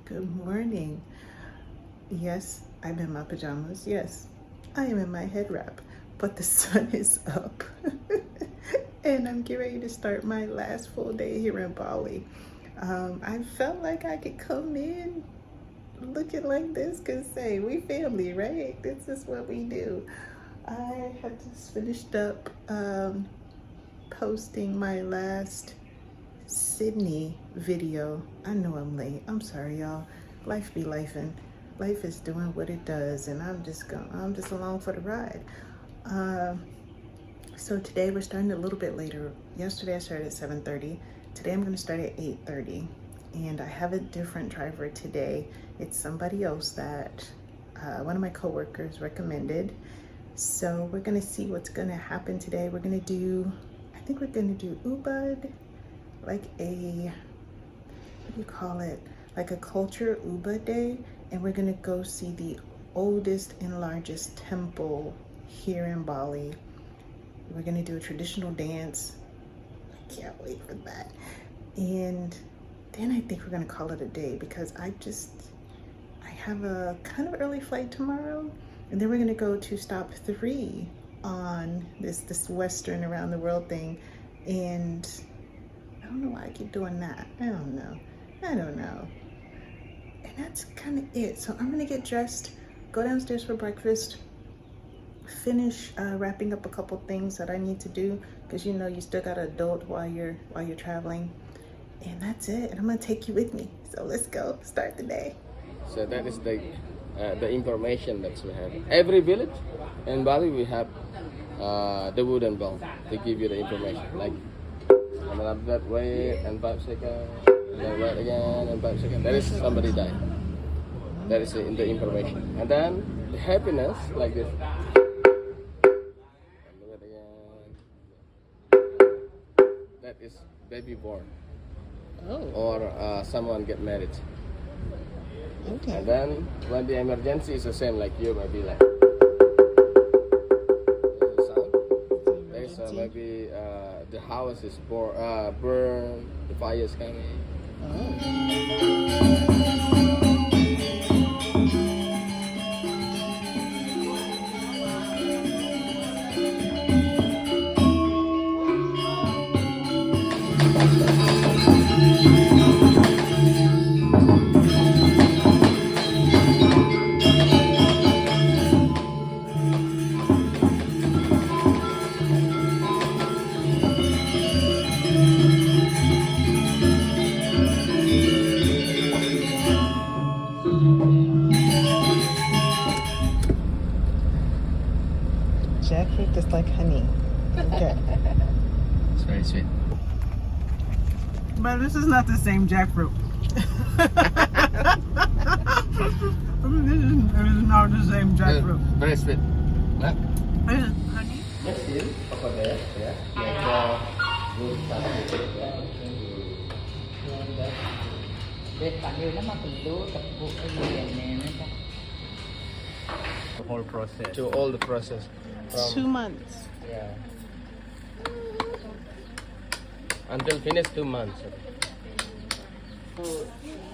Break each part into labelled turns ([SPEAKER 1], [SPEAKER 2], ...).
[SPEAKER 1] Good morning. Yes, I'm in my pajamas. Yes, I am in my head wrap, but the sun is up. And I'm getting ready to start my last full day here in Bali. I felt like I could come in looking like this because, hey, we family, right? This is what we do. I have just finished up posting my last Sydney video. I know I'm late. I'm sorry, y'all. Life be lifing. Life is doing what it does, and I'm just along for the ride. So today we're starting a little bit later. Yesterday I started at 7:30. Today I'm going to start at 8:30, and I have a different driver today. It's somebody else that one of my coworkers recommended. So we're going to see what's going to happen today. I think we're going to do Ubud, like a, what do you call it? Like a culture Ubud day. And we're going to go see the oldest and largest temple here in Bali. We're going to do a traditional dance. I can't wait for that. And then I think we're going to call it a day because I have a kind of early flight tomorrow. And then we're going to go to stop 3 on this Western around the world thing. And I don't know why I keep doing that. I don't know. And that's kind of it. So I'm going to get dressed, go downstairs for breakfast, finish wrapping up a couple things that I need to do because you know you still got to adult while you're traveling. And that's it. And I'm going to take you with me. So let's go start the day.
[SPEAKER 2] So that is the information that we have. Every village in Bali we have the wooden bell to give you the information. Like I'm up that way and 5 seconds, and then wait again and 5 seconds. That is somebody died. That is in the information. And then the happiness like this. And wait again. That is baby born.
[SPEAKER 1] Oh.
[SPEAKER 2] Or someone get married.
[SPEAKER 1] Okay.
[SPEAKER 2] And then when the emergency is the same, like you maybe like there's sound. There's maybe the house is burned, the fire is coming.
[SPEAKER 1] Jackfruit is like honey. Okay.
[SPEAKER 2] It's very sweet.
[SPEAKER 1] But this is not the same jackfruit. This is not the same jackfruit.
[SPEAKER 2] Very sweet. What?
[SPEAKER 1] This is honey.
[SPEAKER 2] Mesin apa deh ya? The whole process. To all the process.
[SPEAKER 1] 2 months.
[SPEAKER 2] Yeah. Until finish 2 months.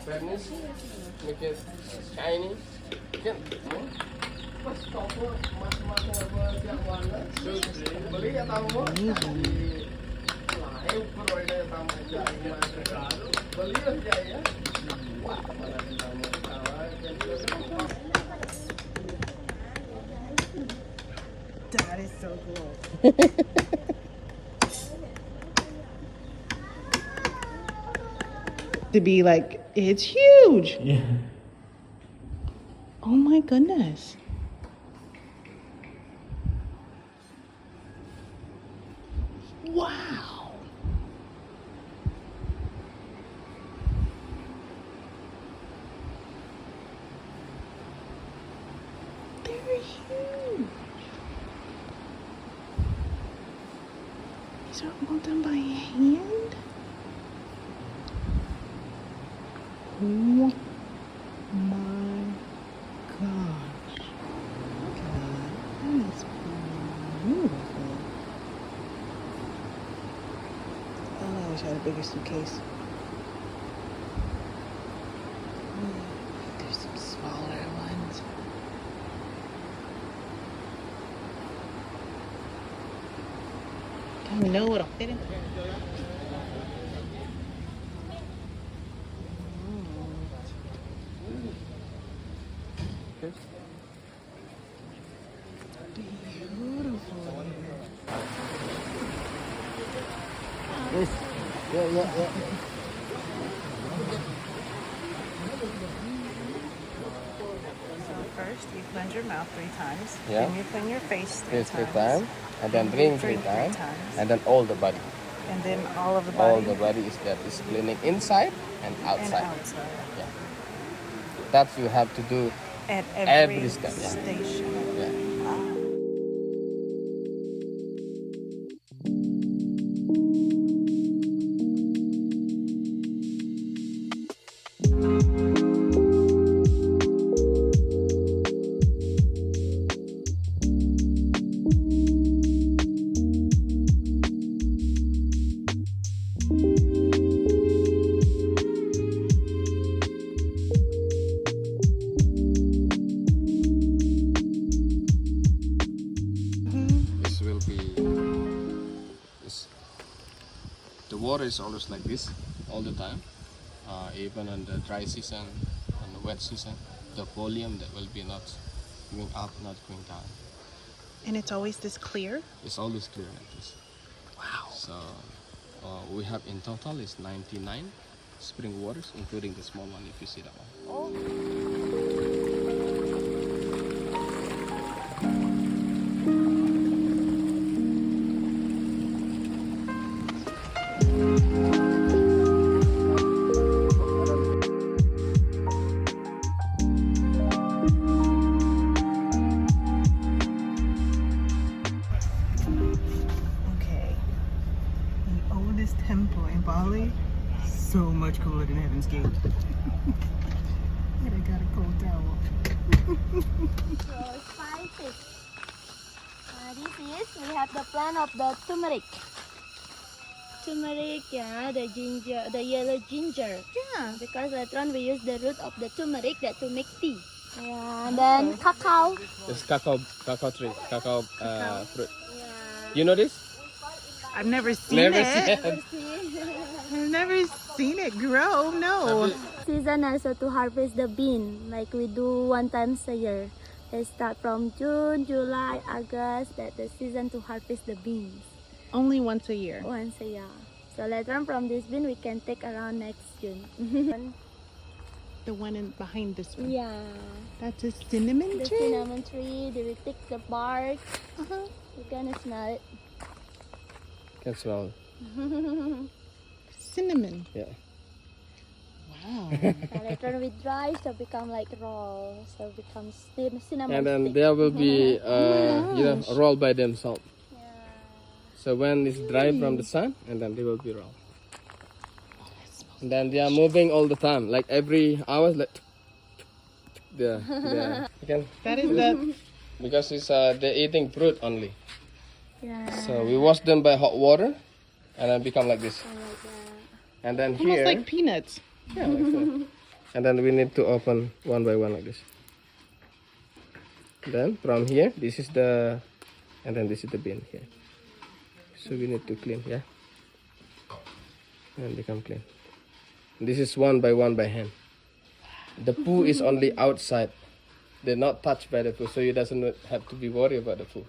[SPEAKER 2] Fairness, make it shiny. Kan?
[SPEAKER 1] That is so cool. To be like, it's huge.
[SPEAKER 2] Yeah.
[SPEAKER 1] Oh my goodness. Wow. They're huge. These are all done by hand? Oh my gosh. Look at that. That is beautiful. Oh, I wish I had a bigger suitcase. No, it'll fit in. Beautiful.
[SPEAKER 2] Yes. Yeah.
[SPEAKER 1] So first you cleanse your mouth 3 times.
[SPEAKER 2] Yeah.
[SPEAKER 1] Then you clean your face
[SPEAKER 2] This
[SPEAKER 1] 3
[SPEAKER 2] 3
[SPEAKER 1] times.
[SPEAKER 2] times, and then drink 3 times, and then all the body.
[SPEAKER 1] And then all of the
[SPEAKER 2] All
[SPEAKER 1] body.
[SPEAKER 2] the body is that is cleaning inside and
[SPEAKER 1] And
[SPEAKER 2] outside.
[SPEAKER 1] outside.
[SPEAKER 2] Yeah. That you have to do
[SPEAKER 1] At
[SPEAKER 2] every step. Yeah.
[SPEAKER 1] station.
[SPEAKER 2] Yeah. This will be. The water is always like this all the time. Even on the dry season, on the wet season, the volume that will be not going up, not going down.
[SPEAKER 1] And it's always this clear?
[SPEAKER 2] It's always clear like this.
[SPEAKER 1] Wow.
[SPEAKER 2] So we have in total is 99 spring waters, including the small one if you see that one.
[SPEAKER 1] Okay. The oldest temple in Bali. So much cooler than Heaven's Gate. And I got a cold towel.
[SPEAKER 3] So spices. This is we have the plant of the turmeric. Turmeric, yeah, the ginger, the yellow ginger.
[SPEAKER 1] Yeah.
[SPEAKER 3] Because later on we use the root of the turmeric that to make tea. Yeah, and then cacao.
[SPEAKER 2] It's cacao tree, cacao fruit.
[SPEAKER 3] Yeah.
[SPEAKER 2] You know this?
[SPEAKER 1] I've never seen
[SPEAKER 2] Never
[SPEAKER 1] it.
[SPEAKER 2] seen.
[SPEAKER 1] I've never seen it grow. No.
[SPEAKER 3] Season also to harvest the bean, like we do 1 time a year. They start from June, July, August. That the season to harvest the beans.
[SPEAKER 1] Only once a year.
[SPEAKER 3] Once a year. So later on from this bean we can take around next June.
[SPEAKER 1] The one behind this one.
[SPEAKER 3] Yeah.
[SPEAKER 1] That's a cinnamon
[SPEAKER 3] The
[SPEAKER 1] tree.
[SPEAKER 3] cinnamon tree, they will take the bark.
[SPEAKER 1] Uh-huh.
[SPEAKER 3] You can smell it.
[SPEAKER 2] Can smell it.
[SPEAKER 1] Cinnamon.
[SPEAKER 2] Yeah.
[SPEAKER 1] Wow.
[SPEAKER 3] And later on we dry, so become like roll. So becomes cinnamon
[SPEAKER 2] And then
[SPEAKER 3] stick.
[SPEAKER 2] there will be,
[SPEAKER 1] Oh my gosh.
[SPEAKER 2] rolled by themselves.
[SPEAKER 3] Yeah.
[SPEAKER 2] So when it's dry from the sun, and then they will be rolled. And then they are moving all the time, like every hour, like the you can,
[SPEAKER 1] That is the.
[SPEAKER 2] because it's they're eating fruit only.
[SPEAKER 3] Yeah.
[SPEAKER 2] So we wash them by hot water, and then become like this.
[SPEAKER 3] Like that.
[SPEAKER 2] And then
[SPEAKER 1] Almost
[SPEAKER 2] here,
[SPEAKER 1] like peanuts.
[SPEAKER 2] yeah, like so. And then we need to open one by one like this. Then from here, this is the, and then this is the bin here. So we need to clean, yeah, and become clean. This is one by hand. The poo is only outside. They're not touched by the poo, so you doesn't have to be worried about the poo.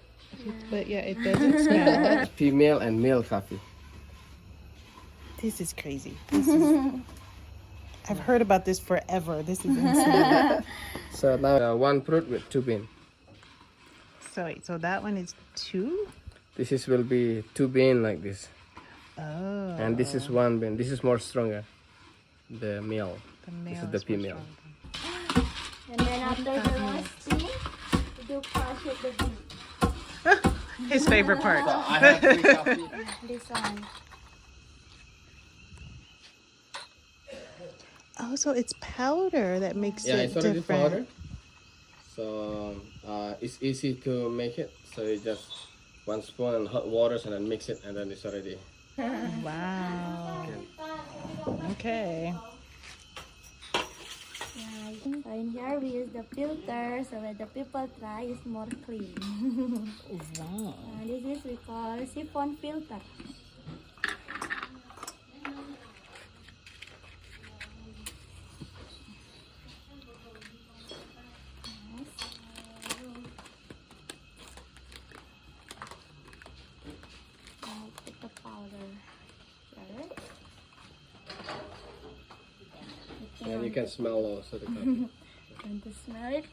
[SPEAKER 1] But yeah, it doesn't smell.
[SPEAKER 2] Female and male coffee.
[SPEAKER 1] This is crazy. This is, I've heard about this forever. This is insane.
[SPEAKER 2] So now one fruit with 2 beans.
[SPEAKER 1] So wait, so that one is 2?
[SPEAKER 2] This is will be 2 beans like this,
[SPEAKER 1] Oh.
[SPEAKER 2] and this is 1 bean. This is more stronger. The male.
[SPEAKER 1] The
[SPEAKER 2] This
[SPEAKER 1] male
[SPEAKER 2] is the
[SPEAKER 1] more
[SPEAKER 2] female.
[SPEAKER 1] stronger.
[SPEAKER 3] And then after the roasting, we do crush with the bean.
[SPEAKER 1] His favorite part.
[SPEAKER 2] I have 3 coffee.
[SPEAKER 3] This one.
[SPEAKER 1] Oh, so it's powder that makes
[SPEAKER 2] Yeah,
[SPEAKER 1] it
[SPEAKER 2] it's already
[SPEAKER 1] different.
[SPEAKER 2] powder. So it's easy to make it. So you just 1 spoon and hot waters and then mix it, and then it's already.
[SPEAKER 1] Wow. Okay.
[SPEAKER 3] Yeah, in here we use the filter, so when the people try, it's more clean.
[SPEAKER 1] Wow.
[SPEAKER 3] This is we call siphon filter. Now put the powder here.
[SPEAKER 2] And you can smell also the coffee.
[SPEAKER 3] Want to smell it?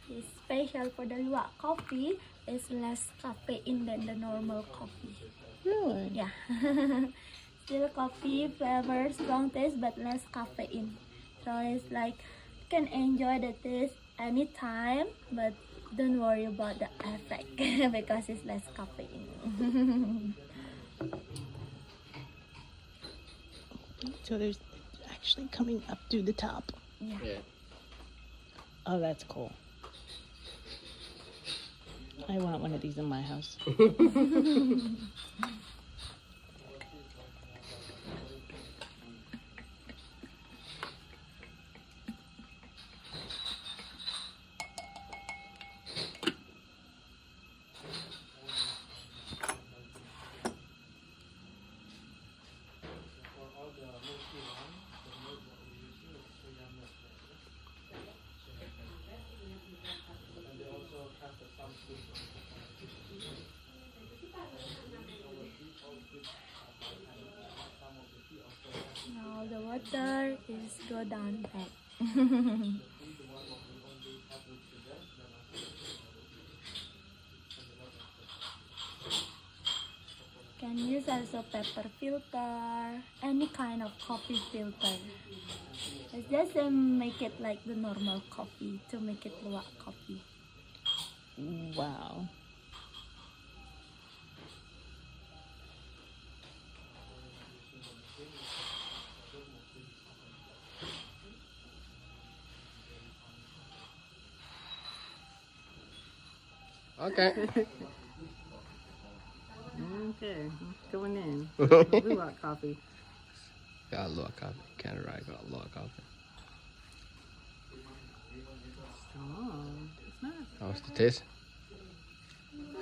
[SPEAKER 3] It's special for the Luwak coffee. It's less caffeine than the normal coffee.
[SPEAKER 1] Really?
[SPEAKER 3] Yeah. Still coffee flavor, strong taste, but less caffeine. So it's like you can enjoy the taste anytime, but don't worry about the effect because it's less caffeine.
[SPEAKER 1] So there's actually coming up through the top.
[SPEAKER 3] Yeah.
[SPEAKER 2] Yeah.
[SPEAKER 1] Oh, that's cool. I want one of these in my house.
[SPEAKER 3] Now the water is go down back. Can use also pepper filter, any kind of coffee filter. It's just make it like the normal coffee to make it Luwak coffee.
[SPEAKER 1] Wow.
[SPEAKER 2] Okay.
[SPEAKER 1] Okay, going in. Luwak coffee.
[SPEAKER 2] Got a lot of coffee. Canada got a lot of coffee.
[SPEAKER 1] Strong. It's not.
[SPEAKER 2] How's the taste?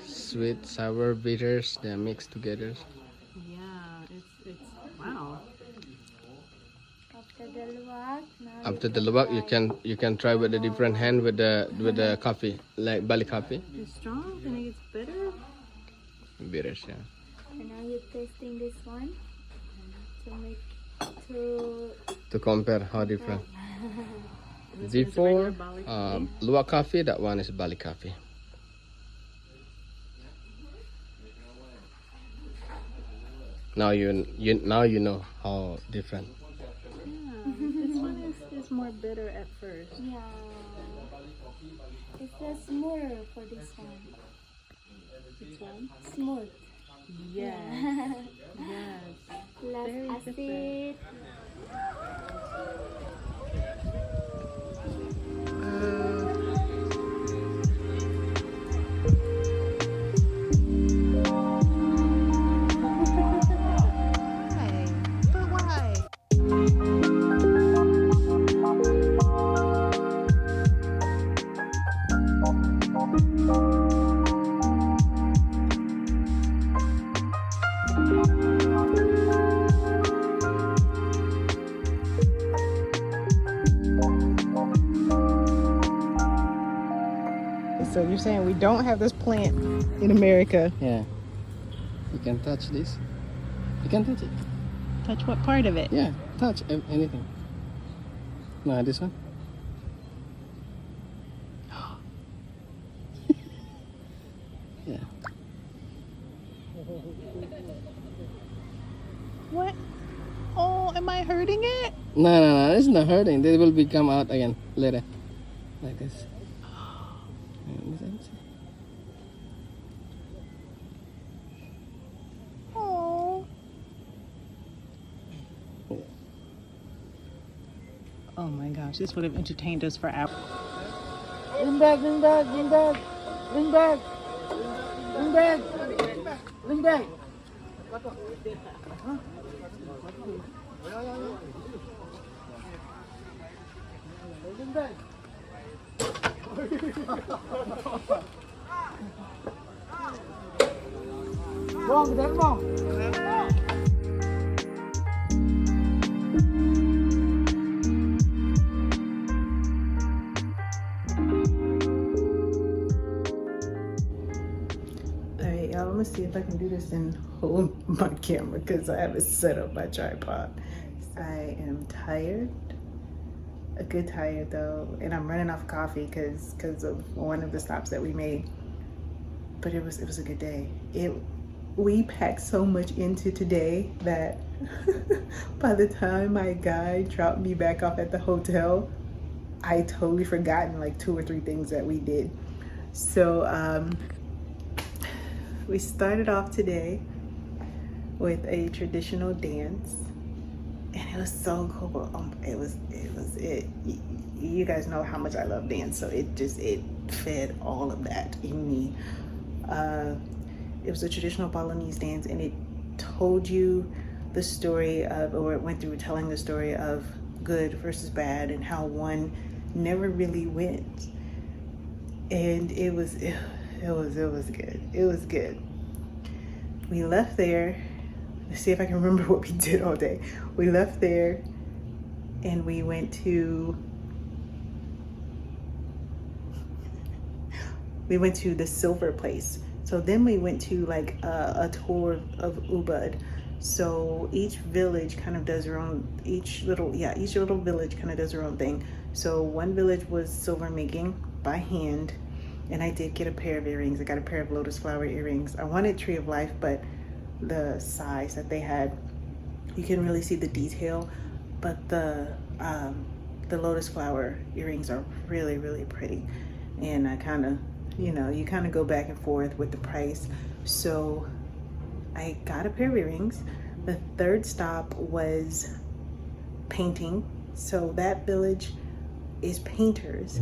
[SPEAKER 2] Sweet, sour, bitters, they're mixed together.
[SPEAKER 1] Yeah, it's wow.
[SPEAKER 3] After the Luwak, now
[SPEAKER 2] After the Luwak, you can try with a different hand with the coffee, like Bali coffee.
[SPEAKER 1] It's strong and it gets bitter.
[SPEAKER 2] Bitters, yeah.
[SPEAKER 3] And now you're tasting this one to make
[SPEAKER 2] To compare how different.
[SPEAKER 1] This is regular
[SPEAKER 2] Before
[SPEAKER 1] Bali coffee.
[SPEAKER 2] Luwak coffee, that one is Bali coffee. Now you know how different.
[SPEAKER 1] Yeah, this one is more bitter at first.
[SPEAKER 3] yeah. It's just smoother for this one.
[SPEAKER 1] This one?
[SPEAKER 3] Smooth.
[SPEAKER 1] Yes.
[SPEAKER 3] Yeah.
[SPEAKER 1] Yes.
[SPEAKER 3] Less
[SPEAKER 1] Very
[SPEAKER 3] acid.
[SPEAKER 1] different.
[SPEAKER 4] So you're saying we don't have this plant in America?
[SPEAKER 2] Yeah. You can touch this. You can touch it.
[SPEAKER 4] Touch what part of it?
[SPEAKER 2] Yeah, touch anything. No, this one. Yeah.
[SPEAKER 4] What? Oh, am I hurting it?
[SPEAKER 2] No, it's not hurting. They will become out again later. Like this.
[SPEAKER 4] Oh. Oh my gosh, this would have entertained us for hours.
[SPEAKER 5] Bring back, bring back, bring back, bring back, bring back, bring back. Bong, kita bong.
[SPEAKER 1] Alright, y'all, I'm gonna see if I can do this and hold my camera because I haven't set up my tripod. I am tired, a good tired though, and I'm running off coffee because of one of the stops that we made. But it was a good day. We packed so much into today that by the time my guide dropped me back off at the hotel, I totally forgotten like 2 or 3 things that we did. So we started off today with a traditional dance, and it was so cool. You guys know how much I love dance, so it fed all of that in me. It was a traditional Balinese dance, and it told you the story of, or it went through telling the story of good versus bad and how one never really wins. And it was good. It was good. We left there. Let's see if I can remember what we did all day. We left there and we went to the silver place. So then we went to like a tour of Ubud. So each village kind of does their own, each little village kind of does their own thing. So one village was silver making by hand, and I did get a pair of earrings. I got a pair of lotus flower earrings. I wanted Tree of Life, but the size that they had, you can really see the detail, but the lotus flower earrings are really, really pretty. And I kind of, you kind of go back and forth with the price. So I got a pair of earrings. The third stop was painting. So that village is painters,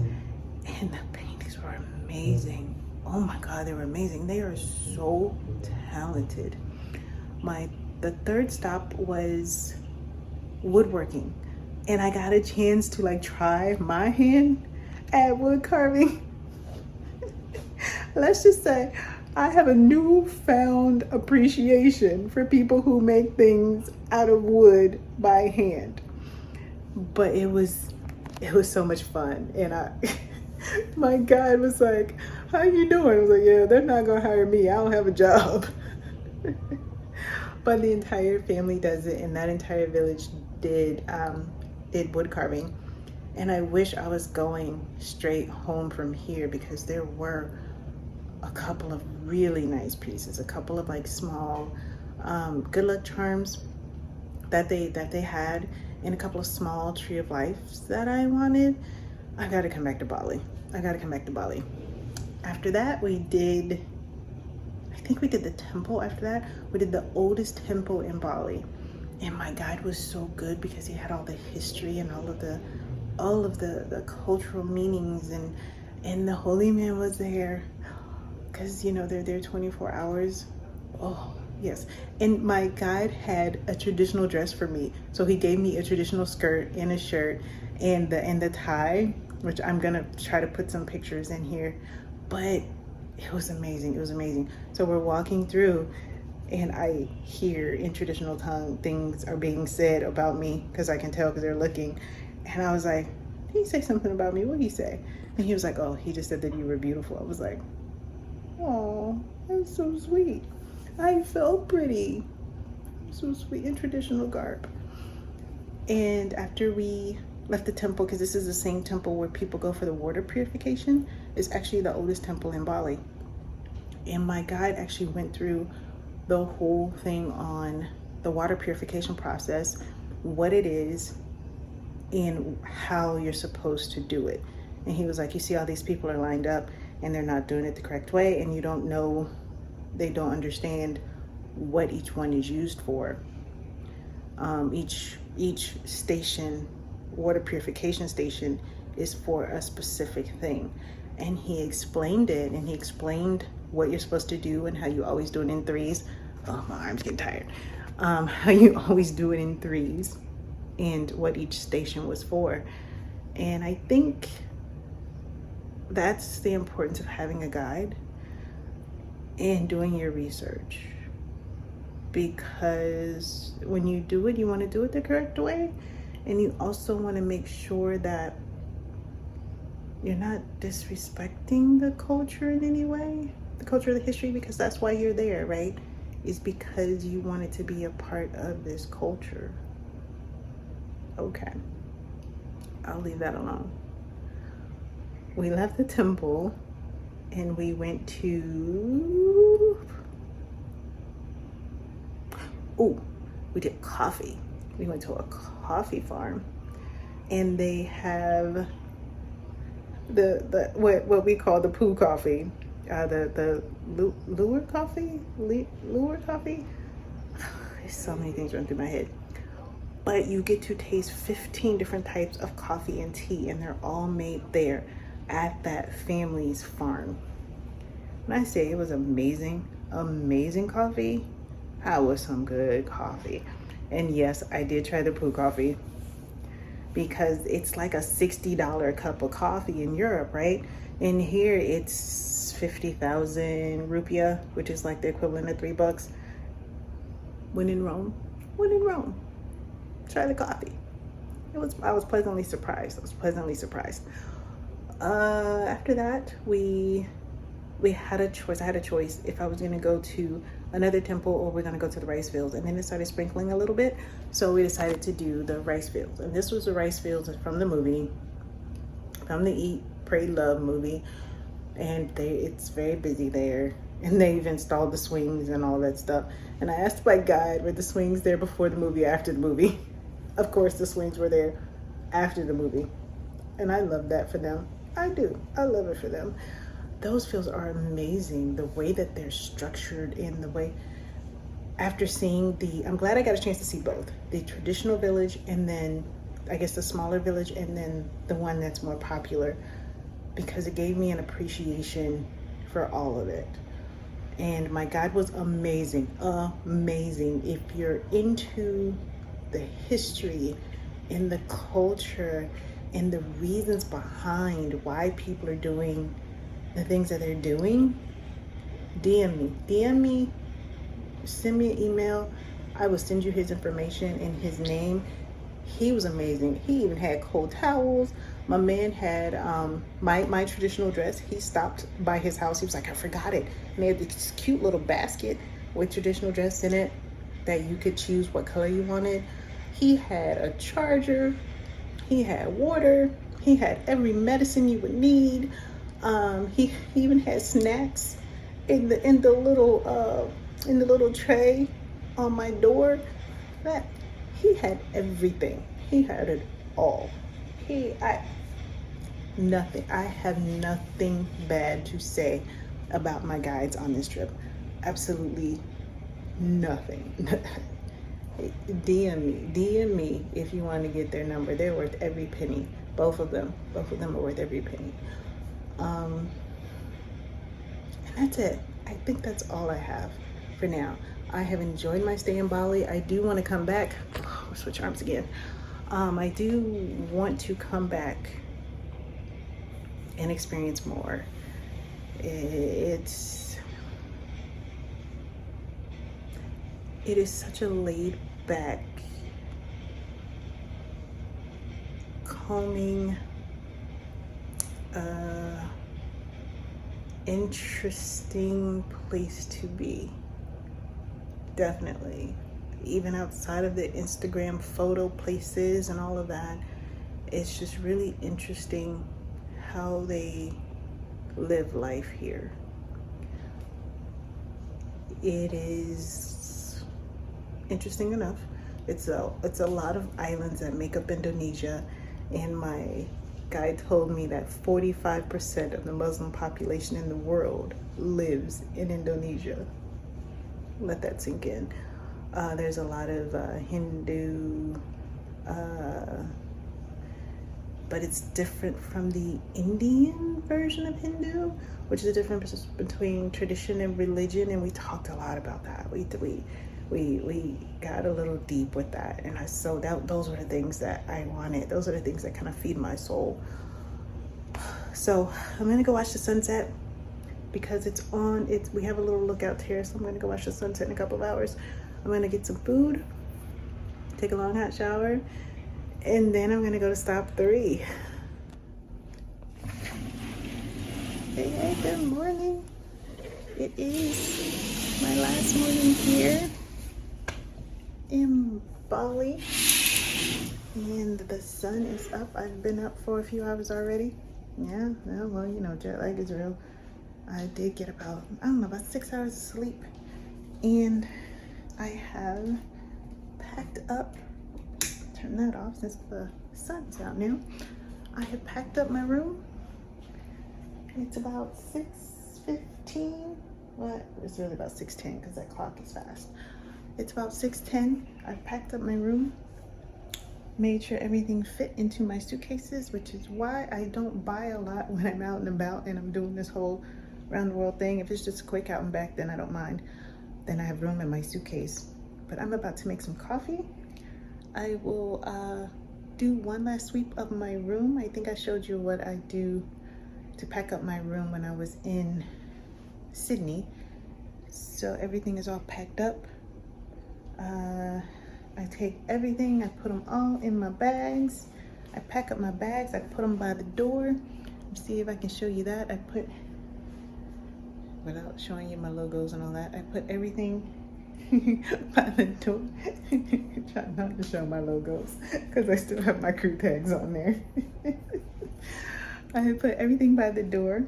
[SPEAKER 1] and the paintings were amazing. Oh my God, they were amazing. They are so talented. The third stop was woodworking, and I got a chance to like try my hand at wood carving. Let's just say I have a newfound appreciation for people who make things out of wood by hand. But it was so much fun, and my guide was like, "How you doing?" I was like, "Yeah, they're not gonna hire me. I don't have a job." But the entire family does it, and that entire village did wood carving. And I wish I was going straight home from here, because there were a couple of really nice pieces, a couple of like small good luck charms that they had, and a couple of small Tree of Lives that I wanted. I gotta come back to Bali. After that, I think we did the temple. After that, we did the oldest temple in Bali, and my guide was so good because he had all the history and all of the cultural meanings, and the holy man was there, because they're there 24 hours. Oh yes. And my guide had a traditional dress for me, so he gave me a traditional skirt and a shirt and the tie, which I'm gonna try to put some pictures in here. But it was amazing. So we're walking through, and I hear in traditional tongue things are being said about me, because I can tell because they're looking. And I was like, "Did he say something about me? What did he say?" And he was like, "Oh, he just said that you were beautiful." I was like, "Oh, that's so sweet. I felt pretty." So sweet in traditional garb. And after we left the temple, because this is the same temple where people go for the water purification, it's actually the oldest temple in Bali. And my guide actually went through the whole thing on the water purification process, what it is, and how you're supposed to do it. And he was like, "You see all these people are lined up and they're not doing it the correct way, and they don't understand what each one is used for. Each station, water purification station, is for a specific thing." And he explained it, and he explained what you're supposed to do and how you always do it in threes. Oh, my arm's getting tired. How you always do it in threes, and what each station was for. And I think that's the importance of having a guide and doing your research, because when you do it, you want to do it the correct way, and you also want to make sure that you're not disrespecting the culture in any way, the culture of the history, because that's why you're there, right? Is because you wanted to be a part of this culture. Okay, I'll leave that alone. We left the temple and we went to, we did coffee. We went to a coffee farm, and they have the what we call the poo coffee, the Luwak coffee, Luwak coffee. There's so many things running through my head. But you get to taste 15 different types of coffee and tea, and they're all made there at that family's farm. When I say it was amazing, amazing coffee, that was some good coffee. And yes, I did try the poo coffee, because it's like a $60 cup of coffee in Europe, right? And here it's 50,000 rupiah, which is like the equivalent of $3. When in Rome, try the coffee. I was pleasantly surprised. After that, we had a choice. I had a choice if I was going to go to another temple or we're going to go to the rice fields. And then it started sprinkling a little bit, so we decided to do the rice fields. And this was the rice fields from the movie, from the Eat, Pray, Love movie. And it's very busy there. And they've installed the swings and all that stuff. And I asked my guide, were the swings there before the movie, after the movie? Of course, the swings were there after the movie. And I love that for them. I do. I love it for them. Those fields are amazing. The way that they're structured, and the way, after seeing I'm glad I got a chance to see both. The traditional village, and then I guess the smaller village, and then the one that's more popular, because it gave me an appreciation for all of it. And my guide was amazing, amazing. If you're into the history and the culture and the reasons behind why people are doing the things that they're doing, DM me, send me an email. I will send you his information and his name. He was amazing. He even had cold towels. My man had my traditional dress. He stopped by his house. He was like, I forgot it. And they had this cute little basket with traditional dress in it that you could choose what color you wanted. He had a charger. He had water. He had every medicine you would need. He even had snacks in the little tray on my door. That he had everything. He had it all. I have nothing bad to say about my guides on this trip. Absolutely nothing. DM me if you want to get their number. They're worth every penny. Both of them are worth every penny. And that's it. I think that's all I have for now. I have enjoyed my stay in Bali. I do want to come back. Oh, switch arms again. I do want to come back and experience more. It is such a laid back, calming, interesting place to be. Definitely. Even outside of the Instagram photo places and all of that, it's just really interesting how they live life here. It is interesting enough. It's a lot of islands that make up Indonesia, and my guide told me that 45% of the Muslim population in the world lives in Indonesia. Let that sink in. There's a lot of Hindu, but it's different from the Indian version of Hindu, which is a difference between tradition and religion. And we talked a lot about that. We got a little deep with that, and those were the things that I wanted. Those are the things that kind of feed my soul. So I'm gonna go watch the sunset because it's on. We have a little lookout here, so I'm gonna go watch the sunset in a couple of hours. I'm gonna get some food, take a long hot shower, and then I'm gonna go to stop 3. Hey, good morning. It is my last morning here in Bali, and the sun is up. I've been up for a few hours already. Yeah, well, you know, jet lag is real. I did get about 6 hours of sleep, and I have packed up. Turn that off since the sun's out now. I have packed up my room. It's about 6:15. Well, it's really about 6:10 because that clock is fast. It's about 6:10. I've packed up my room, made sure everything fit into my suitcases, which is why I don't buy a lot when I'm out and about and I'm doing this whole round the world thing. If it's just a quick out and back, then I don't mind. Then I have room in my suitcase. But I'm about to make some coffee. I will do one last sweep of my room. I think I showed you what I do to pack up my room when I was in Sydney. So everything is all packed up. I take everything, I put them all in my bags. I pack up my bags, I put them by the door. Let's see if I can show you that. I put, without showing you my logos and all that, I put everything by the door. Try not to show my logos because I still have my crew tags on there. I put everything by the door,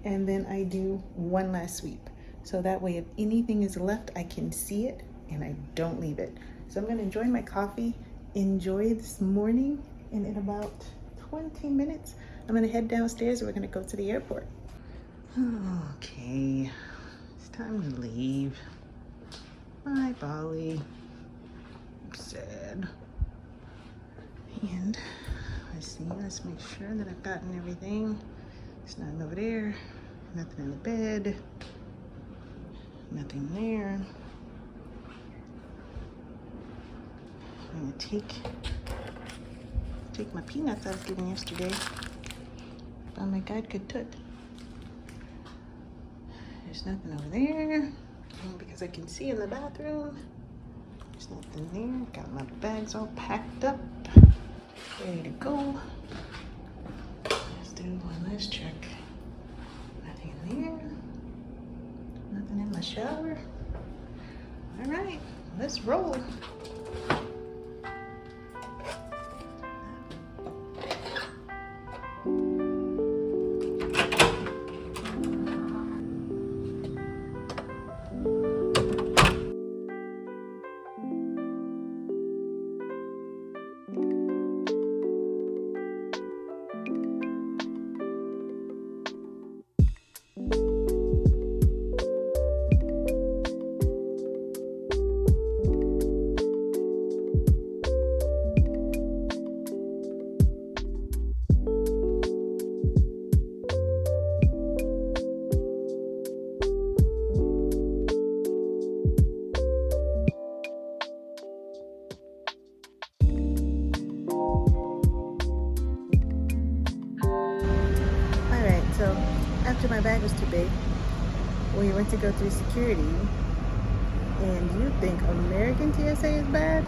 [SPEAKER 1] and then I do one last sweep. So that way if anything is left, I can see it and I don't leave it. So I'm gonna enjoy my coffee, enjoy this morning, and in about 20 minutes, I'm gonna head downstairs and we're gonna go to the airport. Okay, it's time to leave. Bye, Bali. I'm sad. And let's make sure that I've gotten everything. There's nothing over there, nothing in the bed, nothing there. I'm gonna take my peanuts I was given yesterday by my guide Katut. There's nothing over there because I can see in the bathroom. There's nothing there. Got my bags all packed up, ready to go. Let's do one last check. Nothing in there. Nothing in my shower. All right, let's roll. So after my bag was too big, we went to go through security, and you think American TSA is bad?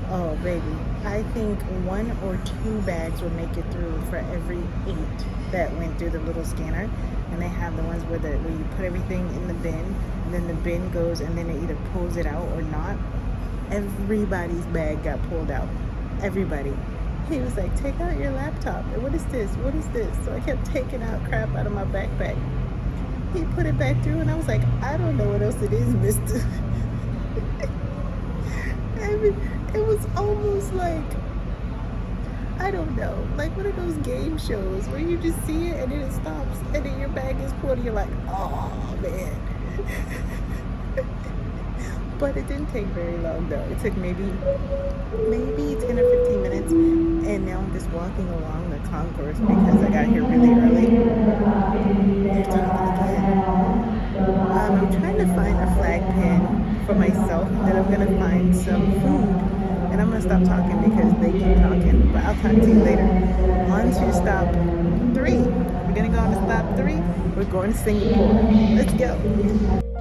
[SPEAKER 1] Oh baby, I think 1 or 2 bags will make it through for every 8 that went through the little scanner. And they have the ones where you put everything in the bin, and then the bin goes and then it either pulls it out or not. Everybody's bag got pulled out. Everybody. He was like, take out your laptop. And what is this? What is this? So I kept taking out crap out of my backpack. He put it back through and I was like, I don't know what else it is, mister. It was almost like, I don't know, like one of those game shows where you just see it and then it stops and then your bag is pulled and you're like, oh man. But it didn't take very long though. It took maybe 10 or 15 minutes, and now I'm just walking along the concourse because I got here really early. They're talking again. I'm trying to find a flag pin for myself, then I'm gonna find some food, and I'm gonna stop talking because they keep talking, but I'll talk to you later. On to stop 3, We're gonna go on to stop 3. We're going to Singapore. Let's go.